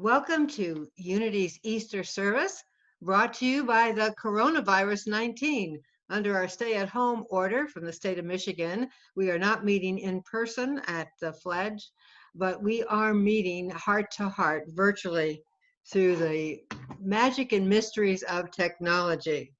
Welcome to Unity's Easter service, brought to you by the coronavirus 19. Under our stay-at-home order from the state of Michigan, we are not meeting in person at the Fledge, but we are meeting heart-to-heart virtually through the magic and mysteries of technology.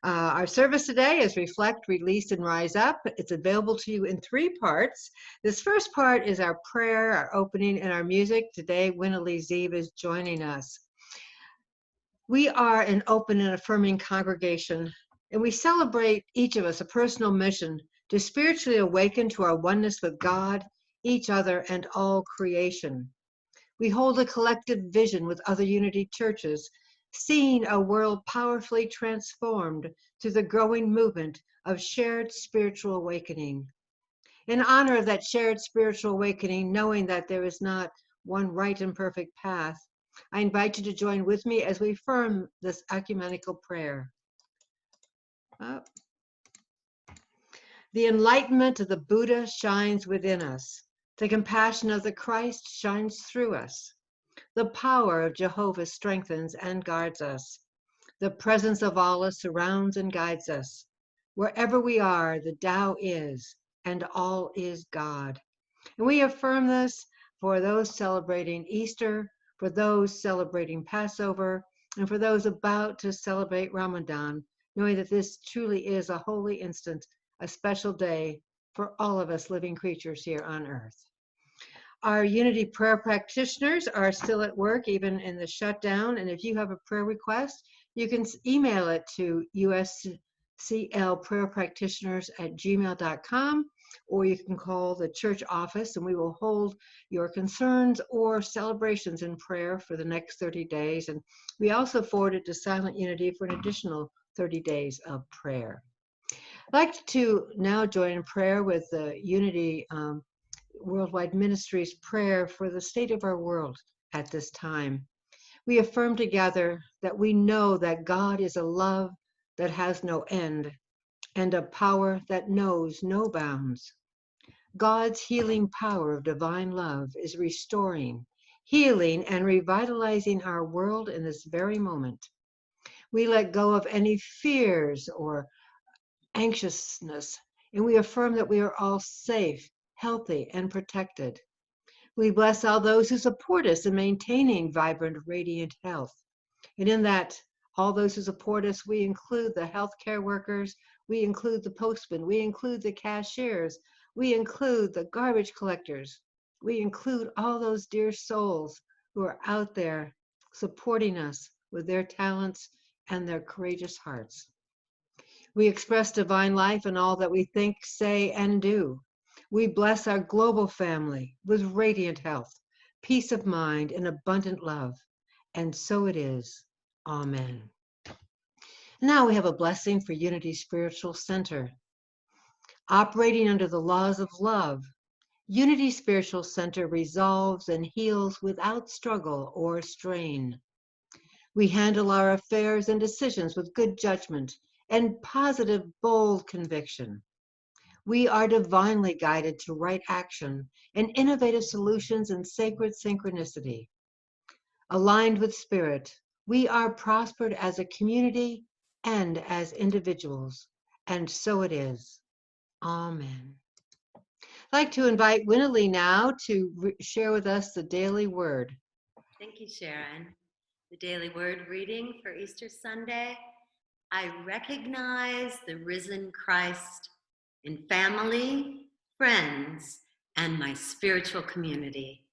Our service today is Reflect, Release, and Rise Up. It's available to you in 3 parts. This first part is our prayer, our opening, and our music. Today, Winalee Zeev is joining us. We are an open and affirming congregation, and we celebrate each of us a personal mission to spiritually awaken to our oneness with God, each other, and all creation. We hold a collective vision with other Unity churches, seeing a world powerfully transformed through the growing movement of shared spiritual awakening. In honor of that shared spiritual awakening, knowing that there is not one right and perfect path, I invite you to join with me as we affirm this ecumenical prayer. The enlightenment of the Buddha shines within us. The compassion of the Christ shines through us. The power of Jehovah strengthens and guards us. The presence of Allah surrounds and guides us. Wherever we are, the Tao is, and all is God. And we affirm this for those celebrating Easter, for those celebrating Passover, and for those about to celebrate Ramadan, knowing that this truly is a holy instant, a special day for all of us living creatures here on earth. Our Unity prayer practitioners are still at work, even in the shutdown. And if you have a prayer request, you can email it to usclprayerpractitioners@gmail.com, or you can call the church office and we will hold your concerns or celebrations in prayer for the next 30 days. And we also forward it to Silent Unity for an additional 30 days of prayer. I'd like to now join in prayer with the Unity Worldwide Ministries prayer for the state of our world at this time. We affirm together that we know that God is a love that has no end and a power that knows no bounds. God's healing power of divine love is restoring, healing, and revitalizing our world in this very moment. We let go of any fears or anxiousness, and we affirm that we are all safe, healthy, and protected. We bless all those who support us in maintaining vibrant, radiant health. And in that, all those who support us, we include the healthcare workers, we include the postmen, we include the cashiers, we include the garbage collectors, we include all those dear souls who are out there supporting us with their talents and their courageous hearts. We express divine life in all that we think, say, and do. We bless our global family with radiant health, peace of mind, and abundant love. And so it is. Amen. Now we have a blessing for Unity Spiritual Center. Operating under the laws of love, Unity Spiritual Center resolves and heals without struggle or strain. We handle our affairs and decisions with good judgment and positive, bold conviction. We are divinely guided to right action and innovative solutions in sacred synchronicity. Aligned with Spirit, we are prospered as a community and as individuals, and so it is. Amen. I'd like to invite Winalee now to share with us the daily word. Thank you, Sharon. The daily word reading for Easter Sunday: I recognize the risen Christ in family, friends, and my spiritual community.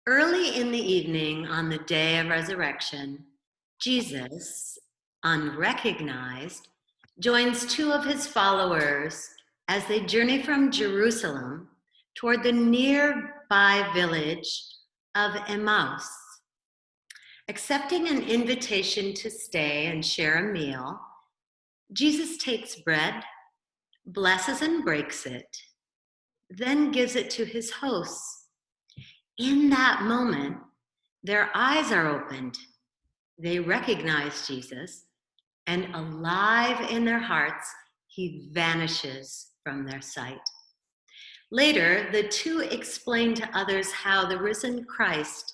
Early in the evening on the day of resurrection, Jesus, unrecognized, joins 2 of his followers as they journey from Jerusalem toward the nearby village of Emmaus. Accepting an invitation to stay and share a meal, Jesus takes bread, blesses and breaks it, then gives it to his hosts. In that moment, their eyes are opened. They recognize Jesus, and alive in their hearts, he vanishes from their sight. Later, the 2 explain to others how the risen Christ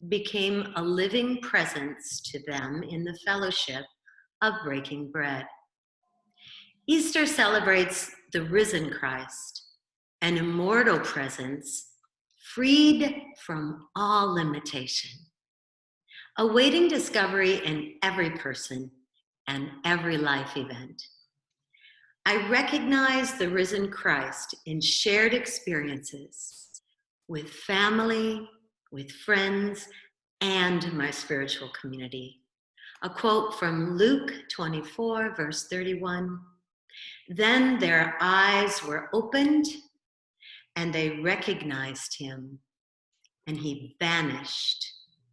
became a living presence to them in the fellowship of breaking bread. Easter celebrates the risen Christ, an immortal presence freed from all limitation, awaiting discovery in every person and every life event. I recognize the risen Christ in shared experiences with family, with friends, and my spiritual community. A quote from Luke 24, verse 31. Then their eyes were opened and they recognized him, and he vanished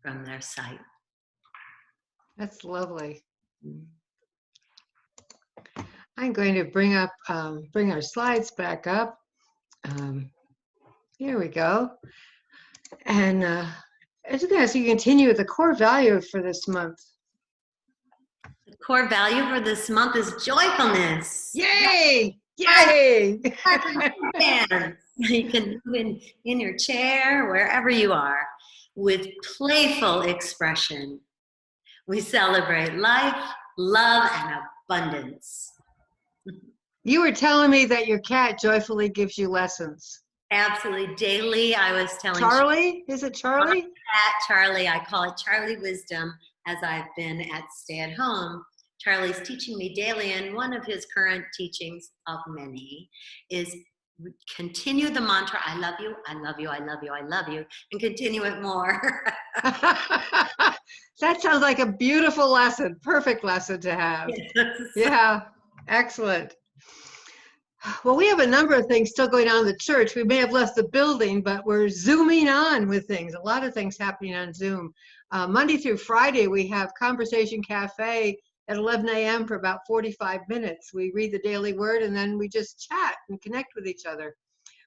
from their sight. That's lovely. I'm going to bring our slides back up. Here we go. And as you continue with the core value for this month. The core value for this month is joyfulness. Yay! Yay! You can move in your chair, wherever you are, with playful expression. We celebrate life, love, and abundance. You were telling me that your cat joyfully gives you lessons. Absolutely. Daily, I was telling Charlie? Is it Charlie? Cat Charlie. I call it Charlie Wisdom, as I've been at Stay at Home. Charlie's teaching me daily, and one of his current teachings of many is continue the mantra, I love you, I love you, I love you, I love you, and continue it more. That sounds like a beautiful lesson, perfect lesson to have. Yes. Yeah, excellent. Well, we have a number of things still going on in the church. We may have left the building, but we're zooming on with things. A lot of things happening on Zoom. Monday through Friday, we have Conversation Cafe at 11 a.m. for about 45 minutes. We read the daily word and then we just chat and connect with each other.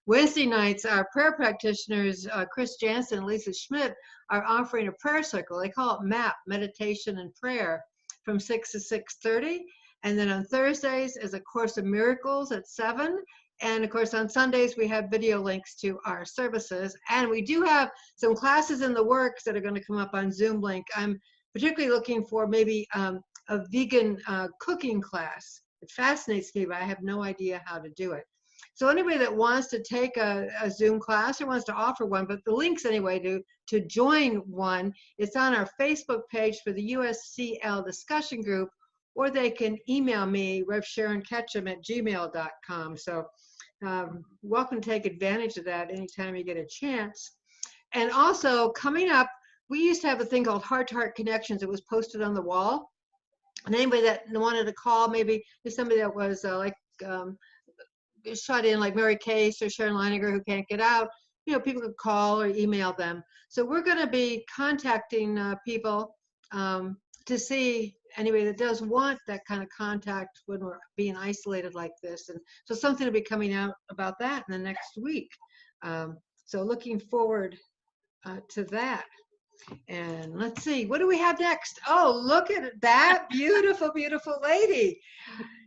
Wednesday nights, our prayer practitioners, Chris Jansen and Lisa Schmidt, are offering a prayer circle. They call it MAP, Meditation and Prayer, from 6 to 6:30. And then on Thursdays is A Course in Miracles at 7. And of course, on Sundays, we have video links to our services. And we do have some classes in the works that are going to come up on Zoom link. I'm particularly looking for maybe a vegan cooking class. It fascinates me, but I have no idea how to do it. So anybody that wants to take a Zoom class or wants to offer one, but the links anyway to join one, it's on our Facebook page for the USCL discussion group, or they can email me, revsharonketchum@gmail.com. So welcome to take advantage of that anytime you get a chance. And also coming up, we used to have a thing called Heart to Heart Connections. It was posted on the wall. And anybody that wanted to call, maybe there's somebody that was shut in, like Mary Case or Sharon Leininger, who can't get out, people could call or email them. So we're going to be contacting people to see anybody that does want that kind of contact when we're being isolated like this. And so something will be coming out about that in the next week. So looking forward to that. And let's see, what do we have next? Oh, look at that beautiful, beautiful lady.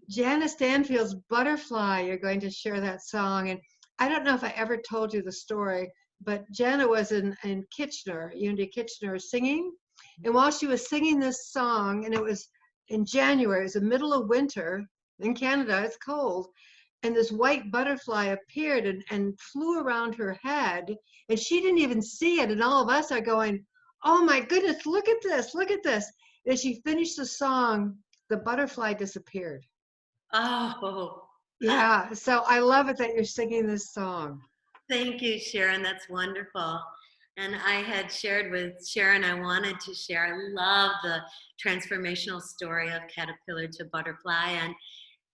Janice Stanfield's Butterfly. You're going to share that song. And I don't know if I ever told you the story, but Jana was in Kitchener, Unity Kitchener, singing. And while she was singing this song, and it was in January, it was the middle of winter in Canada, it's cold, and this white butterfly appeared and flew around her head, and she didn't even see it. And all of us are going, oh my goodness, look at this, look at this. And as she finished the song, the butterfly disappeared. Oh. Yeah, so I love it that you're singing this song. Thank you, Sharon. That's wonderful. And I had shared with Sharon, I wanted to share, I love the transformational story of caterpillar to butterfly.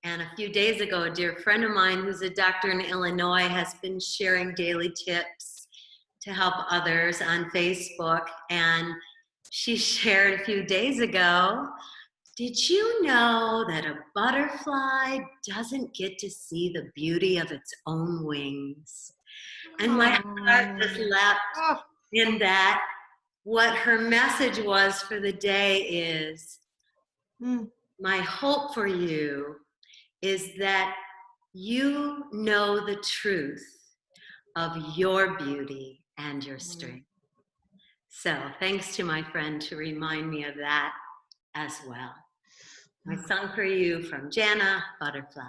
And a few days ago, a dear friend of mine who's a doctor in Illinois has been sharing daily tips to help others on Facebook. And she shared a few days ago, did you know that a butterfly doesn't get to see the beauty of its own wings? And my heart just leapt in that. What her message was for the day is, my hope for you is that you know the truth of your beauty and your strength. So thanks to my friend to remind me of that as well. My song for you from Jana, Butterfly.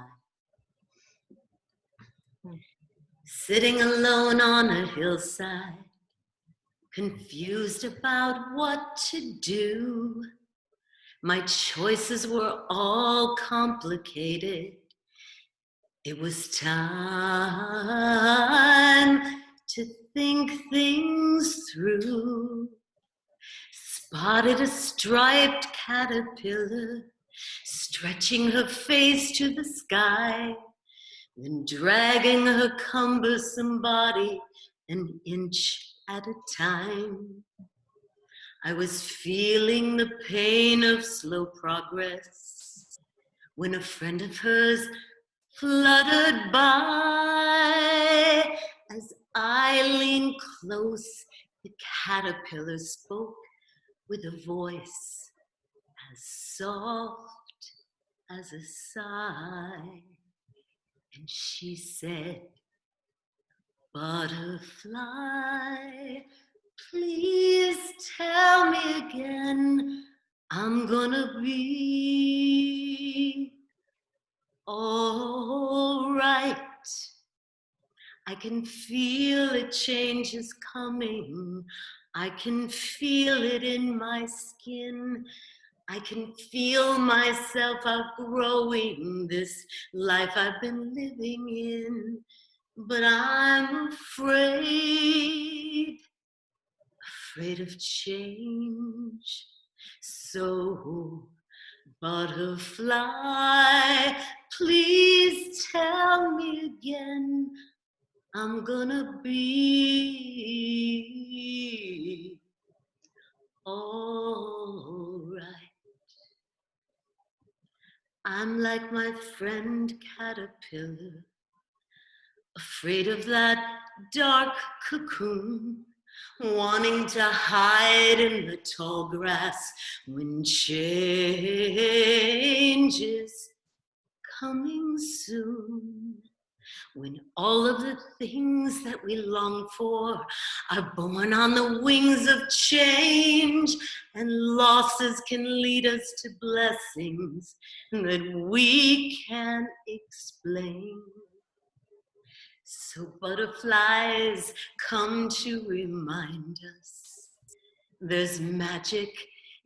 Sitting alone on a hillside, confused about what to do. My choices were all complicated. It was time to think things through. Spotted a striped caterpillar, stretching her face to the sky, then dragging her cumbersome body an inch at a time. I was feeling the pain of slow progress when a friend of hers fluttered by. As I leaned close, the caterpillar spoke with a voice as soft as a sigh. And she said, "Butterfly, please tell me again, I'm gonna be all right. I can feel a change is coming. I can feel it in my skin. I can feel myself outgrowing this life I've been living in. But I'm afraid of change. So, butterfly, please tell me again, I'm gonna be all right. I'm like my friend caterpillar, afraid of that dark cocoon, wanting to hide in the tall grass when change is coming soon. When all of the things that we long for are born on the wings of change, and losses can lead us to blessings that we can't explain. So butterflies come to remind us there's magic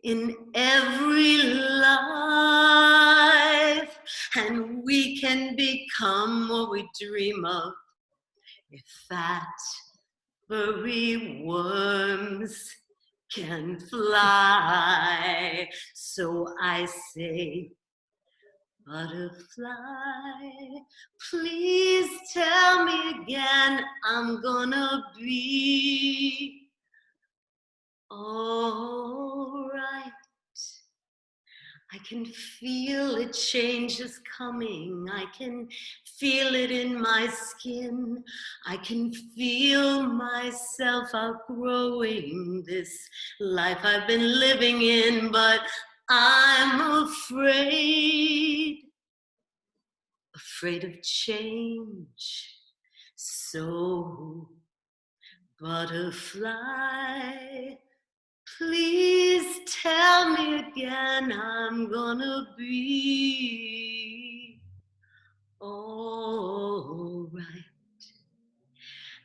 in every life, and we can become what we dream of if fat, furry worms can fly. So I say, butterfly, please tell me again, I'm gonna be all right. I can feel a change is coming. I can feel it in my skin. I can feel myself outgrowing this life I've been living in, but I'm afraid of change. So, butterfly, please tell me again, I'm gonna be all right.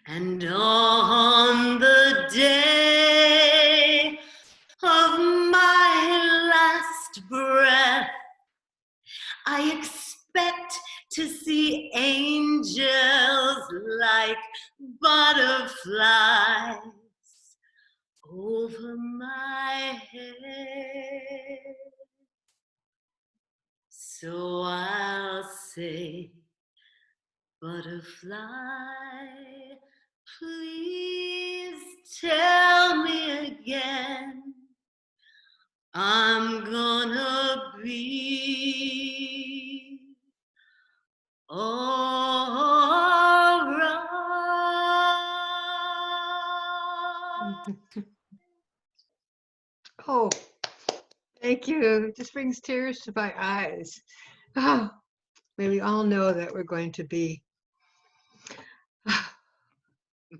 And on the day of my last breath, I expect to see angels like butterflies over my head. So I'll say, butterfly, please tell me again, I'm gonna be all right. Oh, thank you. It just brings tears to my eyes. Oh, may we all know that we're going to be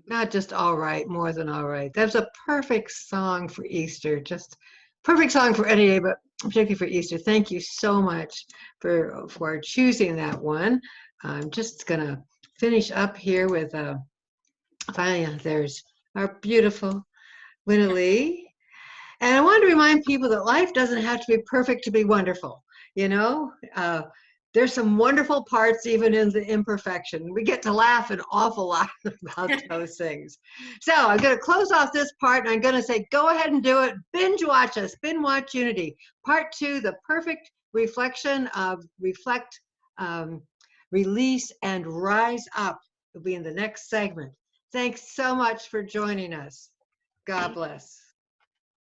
Not just all right, more than all right. That's a perfect song for Easter. Just perfect song for any day, but particularly for Easter. Thank you so much for choosing that one. I'm just gonna finish up here with finally there's our beautiful Winalee. And I want to remind people that life doesn't have to be perfect to be wonderful. You know, there's some wonderful parts even in the imperfection. We get to laugh an awful lot about those things. So I'm going to close off this part and I'm going to say, go ahead and do it. Binge watch us, binge watch Unity. Part 2, the perfect reflection of reflect, um, release, and rise up will be in the next segment. Thanks so much for joining us. God bless.